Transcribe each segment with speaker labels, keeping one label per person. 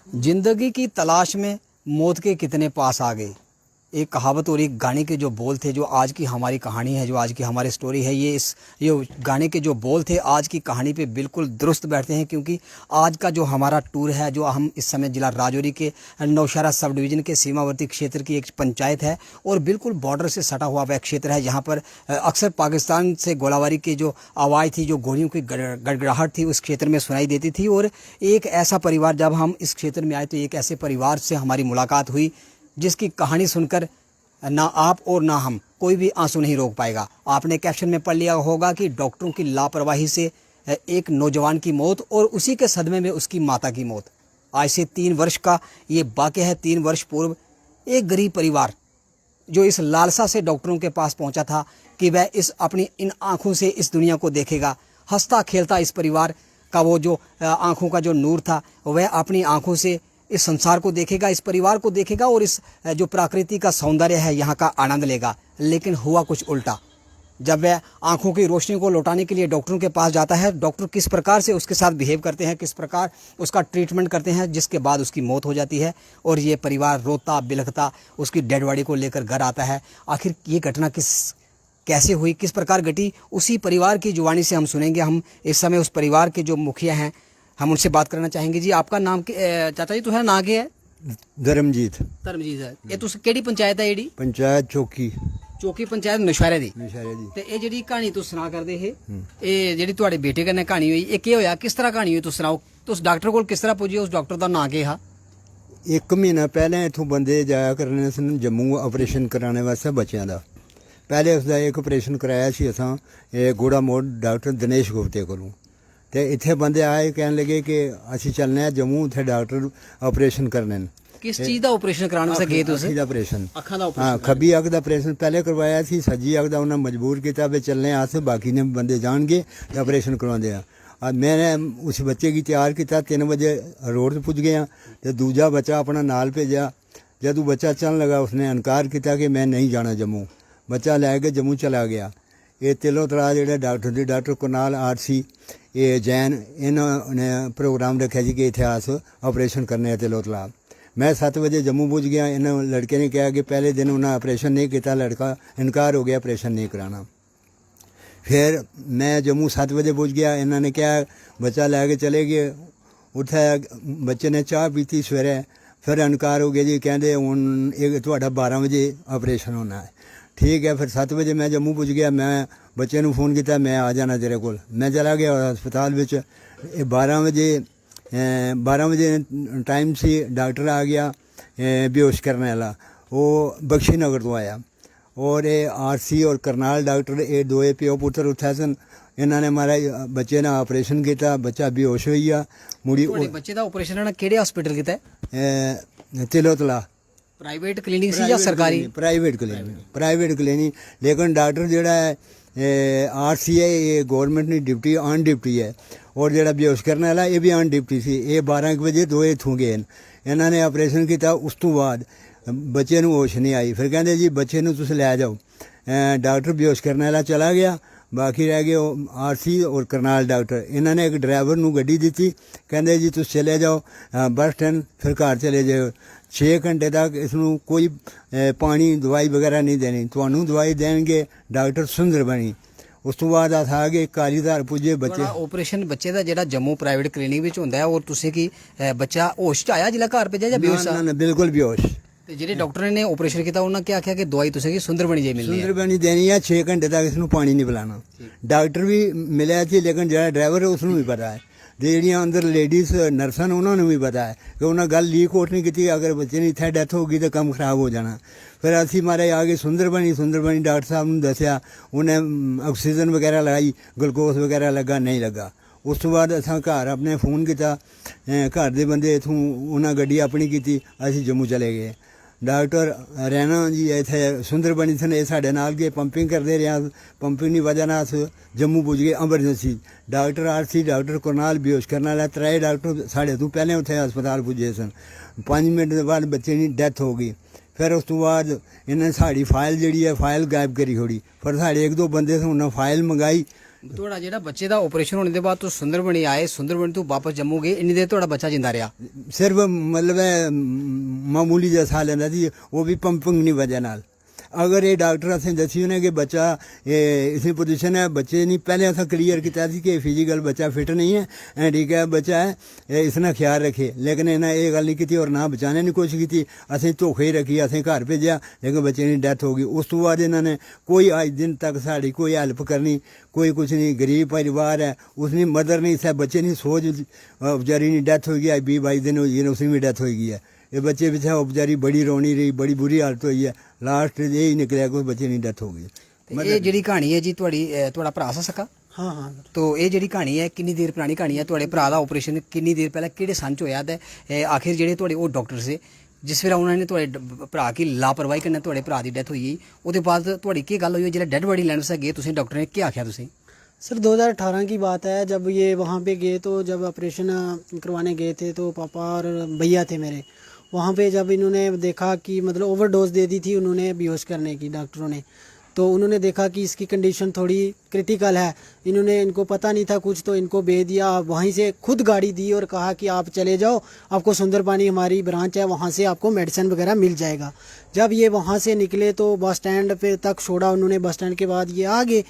Speaker 1: जिंदगी की तलाश में मौत के कितने पास आ गए, एक कहावत और एक गाने के जो बोल थे, जो आज की हमारी कहानी है, जो आज की हमारी स्टोरी है, ये गाने के जो बोल थे आज की कहानी पे बिल्कुल दुरुस्त बैठते हैं। क्योंकि आज का जो हमारा टूर है, जो हम इस समय जिला राजौरी के नौशहरा सब डिवीज़न के सीमावर्ती क्षेत्र की एक पंचायत है और बिल्कुल बॉर्डर से सटा हुआ वह क्षेत्र है, जहाँ पर अक्सर पाकिस्तान से गोलाबारी की जो आवाज़ थी, जो गोलियों की गड़गड़ाहट थी, उस क्षेत्र में सुनाई देती थी। और एक ऐसा परिवार, जब हम इस क्षेत्र में आए तो एक ऐसे परिवार से हमारी मुलाकात हुई जिसकी कहानी सुनकर ना आप और ना हम कोई भी आंसू नहीं रोक पाएगा। आपने कैप्शन में पढ़ लिया होगा कि डॉक्टरों की लापरवाही से एक नौजवान की मौत और उसी के सदमे में उसकी माता की मौत। आज से 3 वर्ष का ये वाक़या है। 3 वर्ष पूर्व एक गरीब परिवार जो इस लालसा से डॉक्टरों के पास पहुंचा था कि वह इस अपनी इन आँखों से इस दुनिया को देखेगा, हंसता खेलता इस परिवार का वो जो आँखों का जो नूर था, वह अपनी आँखों से इस संसार को देखेगा, इस परिवार को देखेगा और इस जो प्रकृति का सौंदर्य है यहाँ का आनंद लेगा। लेकिन हुआ कुछ उल्टा। जब वह आंखों की रोशनी को लौटाने के लिए डॉक्टरों के पास जाता है, डॉक्टर किस प्रकार से उसके साथ बिहेव करते हैं, किस प्रकार उसका ट्रीटमेंट करते हैं, जिसके बाद उसकी मौत हो जाती है और ये परिवार रोता बिलखता उसकी डेड बॉडी को लेकर घर आता है। आखिर ये घटना कैसे हुई, किस प्रकार घटी, उसी परिवार की जुबानी से हम सुनेंगे। हम इस समय उस परिवार के जो मुखिया हैं, हम उनसे बात करना चाहेंगे। जी, आपका नाम चाचा जी तुहाड़ा नाम क्या है?
Speaker 2: धर्मजीत
Speaker 1: है। ये तुस केड़ी पंचायत है? जेडी
Speaker 2: पंचायत
Speaker 1: चौकी पंचायत नौशहरे दी।
Speaker 2: ते
Speaker 1: ए जेडी कहानी तुस सुना करदे हे, ए जेडी तुहाडे बेटे कन्नै कहानी होई, ए केह् होया, किस तरह कहानी हुई, तुस सनाओ। तुस डॉक्टर कोल किस तरह पुज्जे, उस डॉक्टर दा नाम केह् हा?
Speaker 2: 1 महीना पहले इत्थों बंदे जाया करने सन जम्मू ऑपरेशन कराने वास्ते बच्चों का। पहले उसका एक ऑपरेशन कराया सी असां गोड़ा मोड़ डॉक्टर दिनेश गुप्ते कोलों। तो इत्थे बंदे आए, कहने लगे कि असी चलने हैं जम्मू, उत्थे डॉक्टर ऑपरेशन करने।
Speaker 1: किस चीज़ का ऑपरेशन कराने वास्ते गए तुस?
Speaker 2: अखी दा ऑपरेशन।
Speaker 1: अखां दा
Speaker 2: हाँ, खब्बी अख दा ऑपरेशन पहले करवाया सी, सज्जी अख दा उन्हें मजबूर किया भी चलने अस, बाकी ने बंदे जाणगे ते ऑपरेशन करवाते हैं। और मैंने उस बच्चे की तैयार किया, 3 बजे रोड पुज गया तो दूजा बच्चा अपना नाल भेजा। जदों बच्चा चलने लगा उसने इनकार किया कि मैं नहीं जाना जम्मू। बच्चा लैके जम्मू चला गया। ये तिलो तला जो डॉक्टर डॉक्टर कुरनाल RC ये जैन, इन्होंने प्रोग्राम रखा जी कि इतने अस ऑपरेशन करने तिलो तला। मैं 7 बजे जम्मू पुज गया। इन लड़के ने कहा कि पहले दिन उन्हें ऑपरेशन नहीं किया, लड़का इनकार हो गया ऑपरेशन नहीं कराना। फिर मैं जम्मू 7 बजे पुज गया। इन्होंने कहा बच्चा लैके चले गए। उत्थे बच्चे ने चाह पीती सवेरे, फिर इनकार हो गया जी, कहते हूँ एक 12 बजे ऑपरेशन होना है। ठीक है, फिर 7 बजे मैं जम्मू पुज गया। मैं बच्चे ने फ़ोन किया, मैं आ जाना तेरे को। मैं चला गया हस्पताल में। 12 बजे टाइम से डॉक्टर आ गया बेहोश करने वाला, वो बख्शी नगर तो आया। और ये RC और करनाल डॉक्टर, ये दोए प्यो पुत्र उत्थे सन। इन्होंने मारा बच्चे ने ऑपरेशन किया, बच्चा बेहोश हो गया। मुड़ी
Speaker 1: बच्चे का ऑपरेशन केड़े हॉस्पिटल किया?
Speaker 2: तिलो तला
Speaker 1: प्राइवेट क्लिनिक सी या सरकारी?
Speaker 2: Private clinic. लेकिन डॉक्टर जोड़ा है RC है, ये गवर्नमेंट की ड्यूटी ऑन ड्यूटी है। और जोड़ा बेहोश करने वाला ये भी ऑन ड्यूटी सी। ये 12 बजे दोए इतों गए। इन्होंने ऑपरेशन किया, उस तो बाद बच्चे को होश नहीं आई। फिर कहते जी बच्चे को तुम लै जाओ। डॉक्टर बेहोश करने वाला चला गया, बाकी रह गए RC और करनाल डॉक्टर। इन्होंने एक ड्राइवर को गड्डी दी, कहते जी तुम चले जाओ बस स्टैंड, फिर घर चले जाओ। 6 घंटे तक इसनों कोई पानी दवाई वगैरह नहीं देनी, थानू दवाई देंगे डॉक्टर सुंदर बनी। उस तो बाद अस आ गए कालीधार पुजे। बच्चे
Speaker 1: ऑपरेशन बच्चे का जो जम्मू प्राइवेट क्लिनिक में होंदा है, और तुसें की बच्चा होश च आया जिला घर भेजा या बेहोश?
Speaker 2: ना बिल्कुल बेहोश।
Speaker 1: ਜਿਹੜੇ ਡਾਕਟਰ ਨੇ ਆਪਰੇਸ਼ਨ ਕੀਤਾ ਉਹਨਾਂ ਕੀ ਆਖਿਆ ਕਿ ਦਵਾਈ ਤੁਸੀਂ ਸੁੰਦਰ ਬਣੀ ਜੇ ਮਿਲਣੀ ਹੈ?
Speaker 2: सुंदर बनी देनी है। 6 घंटे तक इसनों पानी नहीं पिलाना। डॉक्टर भी मिले थे, लेकिन जो ड्राइवर है उसनों भी पता है, ਜਿਹੜੀਆਂ अंदर लेडीज़ नर्सां ने उन्होंने भी पता है कि उन्हें गल लीक आउट नहीं की। अगर बच्चे की इतने डैथ होगी तो काम खराब हो जाना। फिर असी मारे आ गए सुंदर बनी डॉक्टर साहब ने दसिया, उन्हें ऑक्सीजन वगैरह लगाई, ग्लूकोज वगैरह लगा, नहीं लगा। उस तो बाद असा घर अपने फ़ोन किया, घर के बंदे इतों उन्हें गड्डी अपनी की, असी जम्मू चले गए। डॉक्टर रैना जी इतने सुंदर बनी सन, ये साढ़े नाल गए, पंपिंग करते रहे। पंपिंग की वजह ना अस जम्मू पुज गए emergency. Doctor RC doctor Krunal बेहोश करने वाला 3 डॉक्टर साढ़े तो पहले उत्थे हस्पताल पुजे सन। 5 मिनट के बाद बच्चे की डैथ हो गई। फिर उस तो बाद इन्हें साड़ी फाइल जी है फाइल गायब करी छोड़ी। फिर साढ़े 1-2 बंदे से उन्हें फाइल मंगाई,
Speaker 1: ਤੁਹਾਡਾ ਜਿਹੜਾ ਬੱਚੇ ਦਾ ਆਪਰੇਸ਼ਨ ਹੋਣ ਦੇ ਬਾਅਦ ਤੁਸੀਂ ਸੁੰਦਰਬਨੀ ਆਏ, ਸੁੰਦਰਬਨੀ ਤੋਂ ਵਾਪਸ ਜੰਮੂ ਗਏ, ਇੰਨੀ ਦੇਰ ਤੁਹਾਡਾ ਬੱਚਾ ਜਿੰਦਾ ਰਿਹਾ?
Speaker 2: सिर्फ मतलब मामूली जिहा साह लैंदा सी, वो भी पंपिंग नी वजह नाल। अगर ये डॉक्टर असें दस्सी उ'नें कि बच्चा इसी पोजीशन है, बच्चे नहीं पहले असें क्लियर कीता सी कि फिजिकल बच्चा फिट नहीं है, ठीक है बच्चा है, इसने ख्याल रखे, लेकिन इन्हें ये गल नहीं की और ना बचाने की कोशिश की। असें धोखे ही रखी, असें घर भेजा, लेकिन बच्चे की डेथ हो गई। उस तो बाद इन्होंने कोई अज दिन तक साड़ी कोई हेल्प करनी, कोई कुछ नहीं, गरीब परिवार है, उसकी मदर नहीं इस बच्चे की सोच, बेचारी की डेथ हो गई, 20-22 दिन हो गए, उसकी भी डेथ हो गई है। ये बच्चे पीछे वो बेचारी बड़ी रोनी रही, बड़ी बुरी हालत हुई है, लास्ट यही निकलिया कोई बच्चे की डेथ हो गई।
Speaker 1: ਇਹ ਜਿਹੜੀ ਕਹਾਣੀ ਹੈ ਜੀ ਤੁਹਾਡਾ ਭਰਾ ਸਕਾ?
Speaker 3: हाँ हाँ।
Speaker 1: तो ਇਹ ਜਿਹੜੀ ਕਹਾਣੀ ਹੈ ਕਿੰਨੀ ਦੇਰ ਪੁਰਾਣੀ ਕਹਾਣੀ ਹੈ? ਤੁਹਾਡੇ ਭਰਾ ਦਾ ਆਪਰੇਸ਼ਨ ਕਿੰਨੀ ਦੇਰ ਪਹਿਲਾਂ ਕਿਹੜੇ ਸੰਨ ਚ ਹੋਇਆ ਤੇ ਆਖਿਰ ਜਿਹੜੇ ਤੁਹਾਡੇ ਉਹ ਡਾਕਟਰ ਸੀ ਜਿਸ ਵੇਲੇ ਉਹਨਾਂ ਨੇ ਤੁਹਾਡੇ ਭਰਾ ਕੀ ਲਾਪਰਵਾਹੀ ਕਰਨ ਤੁਹਾਡੇ ਭਰਾ ਦੀ ਡੈਥ ਹੋਈ, ਉਹਦੇ ਬਾਅਦ ਤੁਹਾਡੀ ਕੀ ਗੱਲ ਹੋਈ? ਜਿਹੜਾ ਡੈਡ ਬॉडी ਲੈਣ ਸੇ ਗਏ ਤੁਸੀਂ, ਡਾਕਟਰ ਨੇ ਕੀ ਆਖਿਆ ਤੁਸੀਂ?
Speaker 3: सर 2018 की बात है, जब ये वहाँ पे गए तो जब ऑपरेशन करवाने गए थे तो पापा और भैया थे मेरे वहाँ पे। जब इन्होंने देखा कि मतलब ओवरडोज दे दी थी उन्होंने बेहोश करने की डॉक्टरों ने, तो उन्होंने देखा कि इसकी कंडीशन थोड़ी क्रिटिकल है, इन्होंने इनको पता नहीं था कुछ, तो इनको भेज दिया। वहीं से खुद गाड़ी दी और कहा कि आप चले जाओ, आपको सुंदरपानी हमारी ब्रांच है, वहाँ से आपको मेडिसिन वगैरह मिल जाएगा। जब ये वहाँ से निकले तो बस स्टैंड पे तक छोड़ा उन्होंने, बस स्टैंड के बाद ये आगे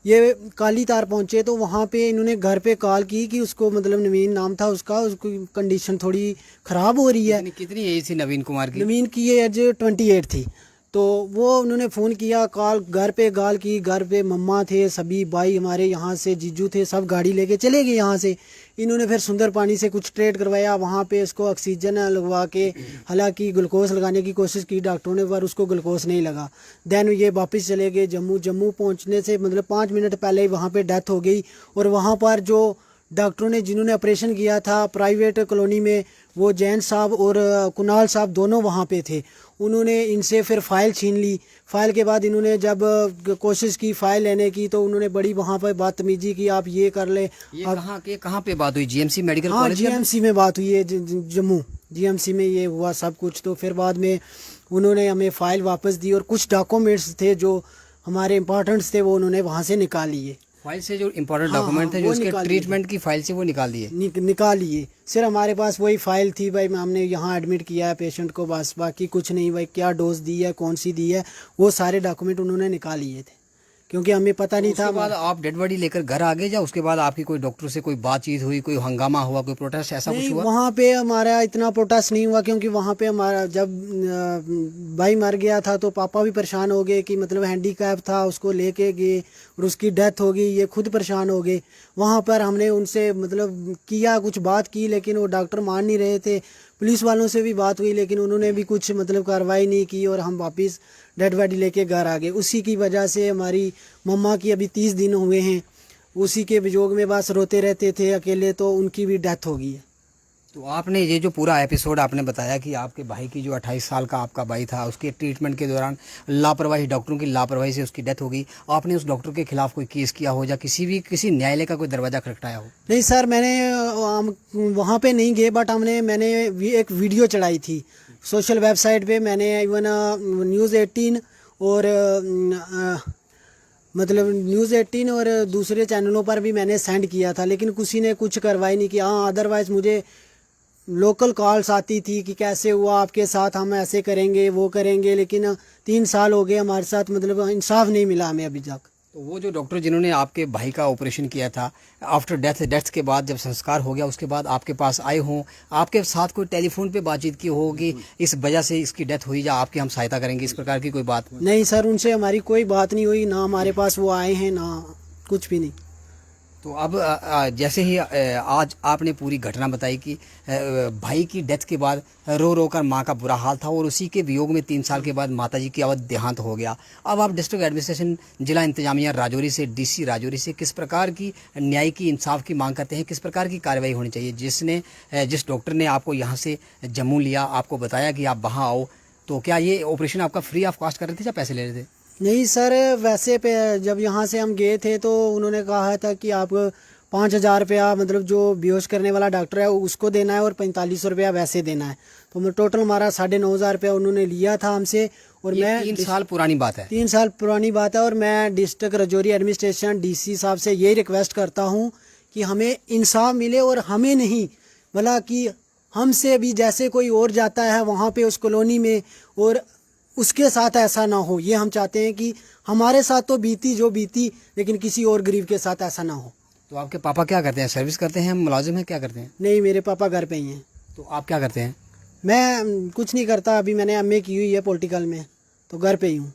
Speaker 3: ये काली तार पहुंचे तो वहाँ पे इन्होंने घर पे कॉल की कि उसको मतलब नवीन नाम था उसका, उसकी कंडीशन थोड़ी ख़राब हो रही है।
Speaker 1: कितनी एज थी नवीन कुमार की?
Speaker 3: नवीन की एज 28 थी। तो वो उन्होंने फ़ोन किया, कॉल घर पे कॉल की, घर पे मम्मा थे, सभी भाई हमारे यहाँ से जीजू थे, सब गाड़ी लेके चले गए यहाँ से। इन्होंने फिर सुंदरपानी से कुछ ट्रीट करवाया, वहाँ पे इसको ऑक्सीजन लगवा के, हालांकि ग्लूकोज लगाने की कोशिश की डॉक्टरों ने पर उसको ग्लूकोज नहीं लगा। देन ये वापस चले गए जम्मू। जम्मू पहुँचने से मतलब 5 मिनट पहले ही वहाँ पे डेथ हो गई। और वहाँ पर जो डॉक्टरों ने जिन्होंने ऑपरेशन किया था प्राइवेट कॉलोनी में, वो जैन साहब और कुणाल साहब दोनों वहाँ पे थे। उन्होंने इनसे फिर फ़ाइल छीन ली। फ़ाइल के बाद इन्होंने जब कोशिश की फ़ाइल लेने की तो उन्होंने बड़ी वहाँ पर बदतमीजी की, आप ये कर ले।
Speaker 1: ये कहाँ पे बात हुई? जीएमसी मेडिकल
Speaker 3: हाँ,
Speaker 1: कॉलेज?
Speaker 3: जीएमसी में बात हुई है, जम्मू जीएमसी में ये हुआ सब कुछ। तो फिर बाद में उन्होंने हमें फ़ाइल वापस दी और कुछ डॉक्यूमेंट्स थे जो हमारे इम्पोर्टेंट्स थे वो उन्होंने वहाँ से निकाल लिए।
Speaker 1: फाइल से जो इम्पोर्टेंट
Speaker 3: हाँ,
Speaker 1: डॉक्यूमेंट थे जो
Speaker 3: वो
Speaker 1: उसके
Speaker 3: निकाल
Speaker 1: ट्रीटमेंट की फाइल से वो निकाल दिए?
Speaker 3: निकाल लिए। सिर्फ हमारे पास वही फाइल थी भाई, हमने यहाँ एडमिट किया है पेशेंट को, बस बाकी कुछ नहीं। भाई क्या डोज दी है, कौन सी दी है, वो सारे डॉक्यूमेंट उन्होंने निकाल लिए थे क्योंकि हमें पता नहीं था।
Speaker 1: उसके बाद आप डेड बॉडी लेकर घर आ गए या उसके बाद आपकी कोई डॉक्टर से कोई बातचीत हुई, कोई हंगामा हुआ, कोई प्रोटेस्ट ऐसा कुछ हुआ?
Speaker 3: वहाँ पे हमारा इतना प्रोटेस्ट नहीं हुआ क्योंकि वहाँ पे हमारा जब भाई मर गया था तो पापा भी परेशान हो गए कि मतलब हैंडीकैप था, उसको लेके गए और उसकी डेथ हो गई, ये खुद परेशान हो गए। वहाँ पर हमने उनसे मतलब किया, कुछ बात की, लेकिन वो डॉक्टर मान नहीं रहे थे। पुलिस वालों से भी बात हुई लेकिन उन्होंने भी कुछ मतलब कार्रवाई नहीं की और हम वापस डेड बॉडी लेके घर आ गए। उसी की वजह से हमारी मम्मा की अभी 30 दिन हुए हैं, उसी के वियोग में बस रोते रहते थे अकेले, तो उनकी भी डेथ हो गई है।
Speaker 1: तो आपने ये जो पूरा एपिसोड आपने बताया कि आपके भाई की जो 28 साल का आपका भाई था उसके ट्रीटमेंट के दौरान लापरवाही, डॉक्टरों की लापरवाही से उसकी डेथ हो गई, आपने उस डॉक्टर के खिलाफ कोई केस किया हो या किसी न्यायालय का कोई दरवाजा खटखटाया हो?
Speaker 3: नहीं सर, मैंने वहाँ पे नहीं गए, बट मैंने एक वीडियो चढ़ाई थी सोशल वेबसाइट पे। मैंने इवन न्यूज़ 18 और मतलब न्यूज़ 18 और दूसरे चैनलों पर भी मैंने सेंड किया था, लेकिन किसी ने कुछ कार्रवाई नहीं की। हाँ, अदरवाइज़ मुझे लोकल कॉल्स आती थी कि कैसे हुआ आपके साथ, हम ऐसे करेंगे वो करेंगे, लेकिन 3 साल हो गए हमारे साथ, मतलब इंसाफ नहीं मिला हमें अभी तक।
Speaker 1: तो वो जो डॉक्टर जिन्होंने आपके भाई का ऑपरेशन किया था, आफ्टर डेथ के बाद जब संस्कार हो गया उसके बाद आपके पास आए हों, आपके साथ कोई टेलीफोन पे बातचीत की होगी, इस वजह से इसकी डेथ हुई या आपकी हम सहायता करेंगे, इस प्रकार की कोई बात?
Speaker 3: नहीं सर, उनसे हमारी कोई बात नहीं हुई, ना हमारे पास वो आए हैं ना कुछ भी नहीं।
Speaker 1: तो अब जैसे ही आज आपने पूरी घटना बताई कि भाई की डेथ के बाद रो रो कर माँ का बुरा हाल था और उसी के वियोग में 3 साल के बाद माताजी की अवध देहांत हो गया। अब आप डिस्ट्रिक्ट एडमिनिस्ट्रेशन जिला इंतजामिया राजौरी से, डीसी राजौरी से किस प्रकार की न्याय की, इंसाफ की मांग करते हैं? किस प्रकार की कार्रवाई होनी चाहिए? जिस डॉक्टर ने आपको यहाँ से जम्मू लिया, आपको बताया कि आप वहाँ आओ, तो क्या ये ऑपरेशन आपका फ्री ऑफ कॉस्ट कर रहे थे या पैसे ले रहे थे?
Speaker 3: नहीं सर, वैसे पे जब यहाँ से हम गए थे तो उन्होंने कहा था कि आप 5,000 रुपया मतलब जो बेहोश करने वाला डॉक्टर है उसको देना है और 4500 रुपया वैसे देना है। तो टोटल हमारा 9,500 रुपया उन्होंने लिया था हमसे। और
Speaker 1: ये
Speaker 3: मैं
Speaker 1: 3 साल पुरानी बात है।
Speaker 3: 3 साल पुरानी बात है। और मैं डिस्ट्रिक्ट राजौरी एडमिनिस्ट्रेशन डीसी साहब से यही रिक्वेस्ट करता हूँ कि हमें इंसाफ मिले, और हमें नहीं भला कि हमसे भी जैसे कोई और जाता है वहाँ पे उस कॉलोनी में और उसके साथ ऐसा ना हो। ये हम चाहते हैं कि हमारे साथ तो बीती जो बीती, लेकिन किसी और गरीब के साथ ऐसा ना हो।
Speaker 1: तो आपके पापा क्या करते हैं? सर्विस करते हैं, मुलाजिम हैं, क्या करते हैं?
Speaker 3: नहीं, मेरे पापा घर पे ही हैं।
Speaker 1: तो आप क्या करते हैं?
Speaker 3: मैं कुछ नहीं करता, अभी मैंने एमए की हुई है पॉलिटिकल में, तो घर पे ही हूँ।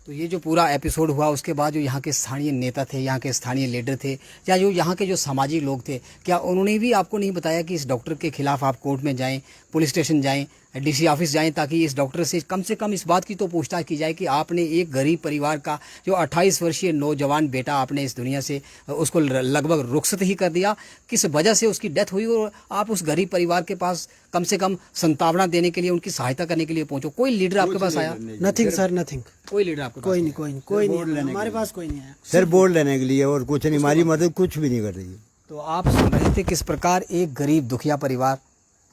Speaker 1: तो ये जो पूरा एपिसोड हुआ उसके बाद जो यहाँ के स्थानीय नेता थे, यहाँ के स्थानीय लीडर थे, या जो यहाँ के जो सामाजिक लोग थे, क्या उन्होंने भी आपको नहीं बताया कि इस डॉक्टर के खिलाफ आप कोर्ट में जाएं, पुलिस स्टेशन जाएं, डीसी ऑफिस जाएं, ताकि इस डॉक्टर से कम इस बात की तो पूछताछ की जाए कि आपने एक गरीब परिवार का जो 28 वर्षीय नौजवान बेटा आपने इस दुनिया से उसको लगभग रुखसत ही कर दिया, किस वजह से उसकी डेथ हुई, और आप उस गरीब परिवार के पास कम से कम संतावना देने के लिए, उनकी सहायता करने के लिए पहुंचो? कोई लीडर आपके पास आया?
Speaker 3: Nothing sir, nothing.
Speaker 1: कोई लीडर आपके
Speaker 3: कोई नहीं, हमारे पास कोई नहीं आया
Speaker 2: सर बोर्ड लेने के लिए, और कुछ नहीं, हमारी मदद कुछ भी नहीं कर रही है।
Speaker 1: तो आप सुन रहे थे किस प्रकार एक गरीब दुखिया परिवार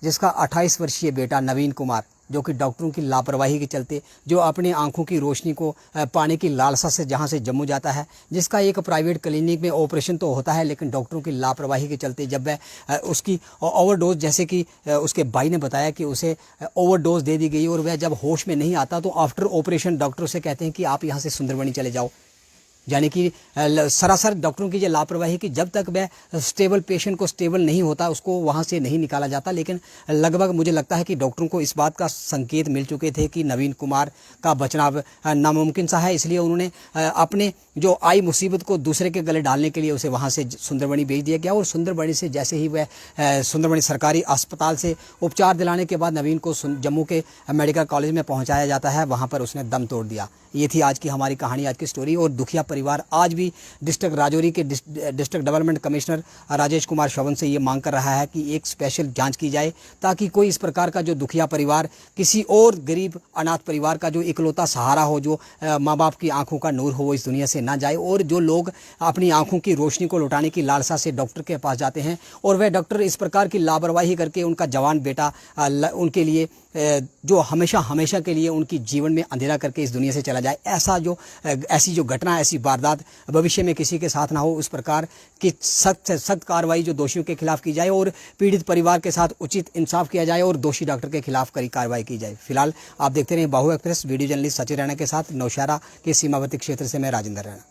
Speaker 1: जिसका 28 वर्षीय बेटा नवीन कुमार, जो कि डॉक्टरों की लापरवाही के चलते, जो अपनी आंखों की रोशनी को पाने की लालसा से जहां से जम्मू जाता है, जिसका एक प्राइवेट क्लिनिक में ऑपरेशन तो होता है, लेकिन डॉक्टरों की लापरवाही के चलते जब वह उसकी ओवरडोज, जैसे कि उसके भाई ने बताया कि उसे ओवरडोज दे दी गई और वह जब होश में नहीं आता तो आफ्टर ऑपरेशन डॉक्टर से कहते हैं कि आप यहाँ से सुंदरबनी चले जाओ। यानी कि सरासर डॉक्टरों की ये लापरवाही कि जब तक वह स्टेबल पेशेंट को स्टेबल नहीं होता उसको वहाँ से नहीं निकाला जाता। लेकिन लगभग मुझे लगता है कि डॉक्टरों को इस बात का संकेत मिल चुके थे कि नवीन कुमार का बचना नामुमकिन सा है, इसलिए उन्होंने अपने जो आई मुसीबत को दूसरे के गले डालने के लिए उसे वहाँ से सुंदरबनी भेज दिया गया। और सुंदरबनी से जैसे ही वह सुंदरबनी सरकारी अस्पताल से उपचार दिलाने के बाद नवीन को जम्मू के मेडिकल कॉलेज में पहुँचाया जाता है, वहाँ पर उसने दम तोड़ दिया। ये थी आज की हमारी कहानी, आज की स्टोरी। और दुखिया परिवार आज भी डिस्ट्रिक्ट राजौरी के district development commissioner Rajesh Kumar Shravan से ये मांग कर रहा है कि एक स्पेशल जांच की जाए, ताकि कोई इस प्रकार का जो दुखिया परिवार, किसी और गरीब अनाथ परिवार का जो इकलौता सहारा हो, जो माँ बाप की आंखों का नूर हो, वो इस दुनिया से ना जाए। और जो लोग अपनी आंखों की रोशनी को लौटाने की लालसा से डॉक्टर के पास जाते हैं और वह डॉक्टर इस प्रकार की लापरवाही करके उनका जवान बेटा उनके लिए जो हमेशा के लिए उनकी जीवन में अंधेरा करके इस दुनिया से चला जाए, ऐसी जो घटना, ऐसी वारदात भविष्य में किसी के साथ ना हो, उस प्रकार की सख्त कार्रवाई जो दोषियों के खिलाफ की जाए और पीड़ित परिवार के साथ उचित इंसाफ किया जाए और दोषी डॉक्टर के खिलाफ कड़ी कार्रवाई की जाए। फिलहाल आप देखते रहे बाहु express. Video journalist Sachin Raina के साथ नौशहरा के सीमावर्ती क्षेत्र से मैं राजेंद्र रैना।